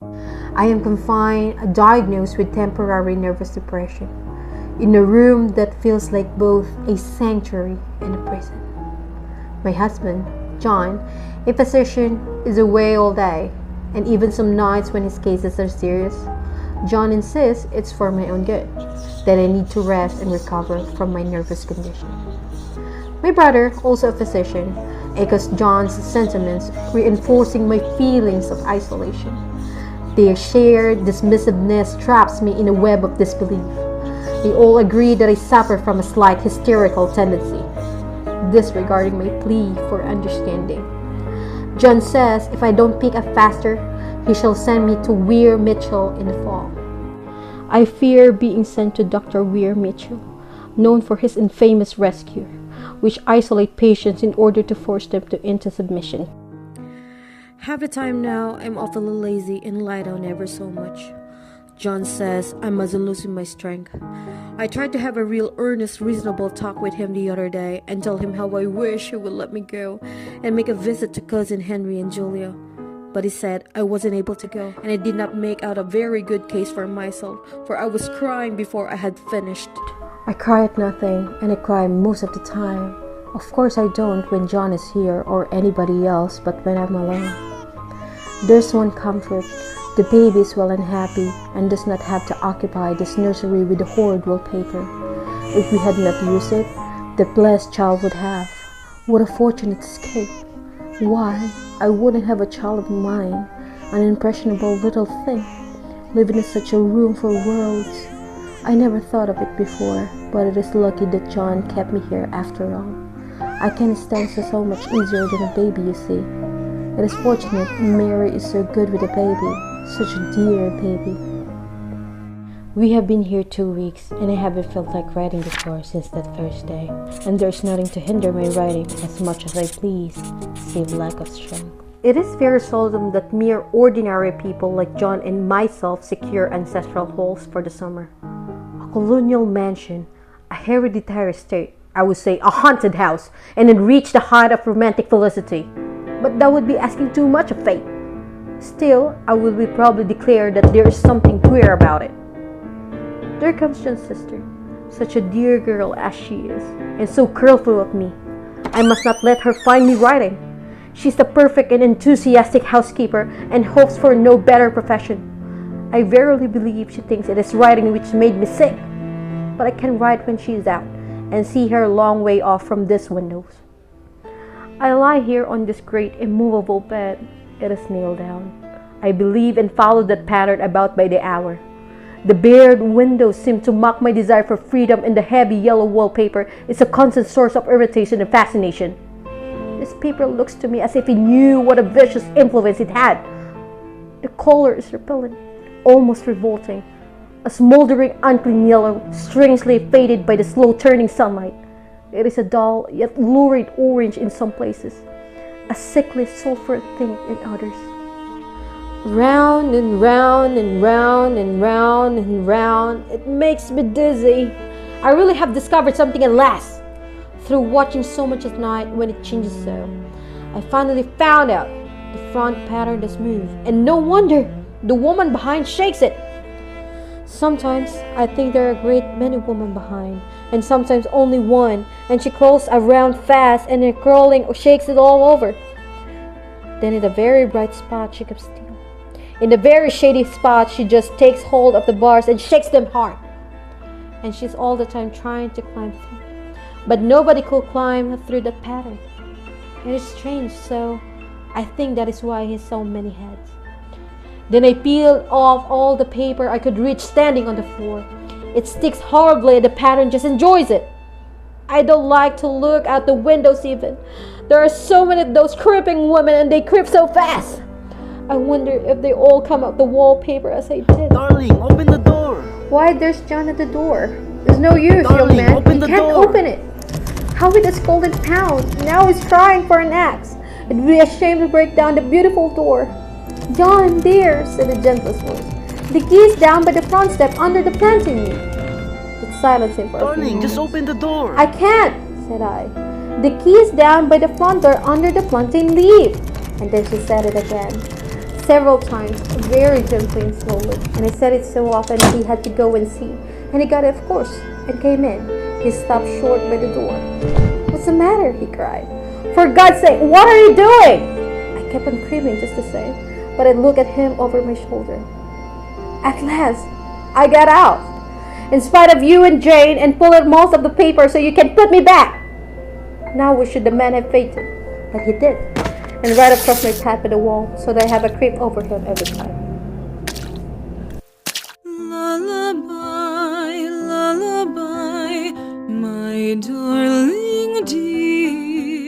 I am confined, diagnosed with temporary nervous depression, in a room that feels like both a sanctuary and a prison. My husband, John, a physician, is away all day, and even some nights when his cases are serious. John insists it's for my own good, that I need to rest and recover from my nervous condition. My brother, also a physician, echoes John's sentiments, reinforcing my feelings of isolation. Their shared dismissiveness traps me in a web of disbelief. They all agree that I suffer from a slight hysterical tendency, disregarding my plea for understanding. John says if I don't pick up faster, he shall send me to Weir Mitchell in the fall. I fear being sent to Dr. Weir Mitchell, known for his infamous rescue, which isolate patients in order to force them into submission. Half the time now, I'm awfully lazy and lie down ever so much. John says I mustn't lose my strength. I tried to have a real earnest, reasonable talk with him the other day and tell him how I wish he would let me go and make a visit to cousin Henry and Julia. But he said I wasn't able to go, and I did not make out a very good case for myself, for I was crying before I had finished. I cry at nothing, and I cry most of the time. Of course I don't when John is here or anybody else, but when I'm alone. There's one comfort. The baby is well and happy and does not have to occupy this nursery with the horrid wallpaper. If we had not used it, the blessed child would have. What a fortunate escape. Why, I wouldn't have a child of mine, an impressionable little thing, living in such a room for worlds. I never thought of it before, but it is lucky that John kept me here after all. I can stand so much easier than a baby, you see. It is fortunate Mary is so good with a baby, such a dear baby. We have been here 2 weeks, and I haven't felt like writing before since that Thursday, and there's nothing to hinder my writing as much as I please, save lack of strength. It is very seldom that mere ordinary people like John and myself secure ancestral halls for the summer. A colonial mansion, a hereditary estate, I would say a haunted house, and then reach the height of romantic felicity. But that would be asking too much of fate. Still, I will probably declare that there is something queer about it. There comes John's sister, such a dear girl as she is, and so careful of me. I must not let her find me writing. She's the perfect and enthusiastic housekeeper and hopes for no better profession. I verily believe she thinks it is writing which made me sick, but I can write when she is out and see her a long way off from these windows. I lie here on this great immovable bed. It is nailed down. I believe and follow that pattern about by the hour. The bared windows seem to mock my desire for freedom, and the heavy yellow wallpaper is a constant source of irritation and fascination. This paper looks to me as if it knew what a vicious influence it had. The color is repellent, almost revolting. A smoldering, unclean yellow, strangely faded by the slow turning sunlight. It is a dull, yet lurid orange in some places, a sickly sulphur thing in others. Round and round and round and round and round, it makes me dizzy. I really have discovered something at last, through watching so much at night when it changes so. I finally found out the front pattern does move, and no wonder the woman behind shakes it. Sometimes I think there are a great many women behind, and sometimes only one, and she crawls around fast and then crawling shakes it all over. Then in a very bright spot she keeps still. In the very shady spot she just takes hold of the bars and shakes them hard. And she's all the time trying to climb through. But nobody could climb through that pattern. It is strange, so I think that is why he has so many heads. Then I peel off all the paper I could reach standing on the floor. It sticks horribly and the pattern just enjoys it. I don't like to look out the windows even. There are so many of those creeping women and they creep so fast. I wonder if they all come out the wallpaper as I did. Darling, open the door. Why, there's John at the door. There's no use, Darling, young man. open He the can't door. open it. How with a scolded pound. Now he's trying for an axe. It'd be a shame to break down the beautiful door. John, dear, said the gentlest voice. The key is down by the front step under the planting leaf. It silenced him for a few Darling, moments. just open the door. I can't, said I. The key is down by the front door under the plantain leaf. And then she said it again. several times, very gently and slowly. And I said it so often he had to go and see. And he got it, of course, and came in. He stopped short by the door. "What's the matter?" he cried. "For God's sake, what are you doing?" I kept on screaming just the same, but I looked at him over my shoulder. "At last, I got out, in spite of you and Jane, and pulled out most of the paper so you can put me back." Now wish should the man have fainted, but he did, and right across my path by the wall, so that I have a creep over him every time. Lullaby, lullaby, my darling.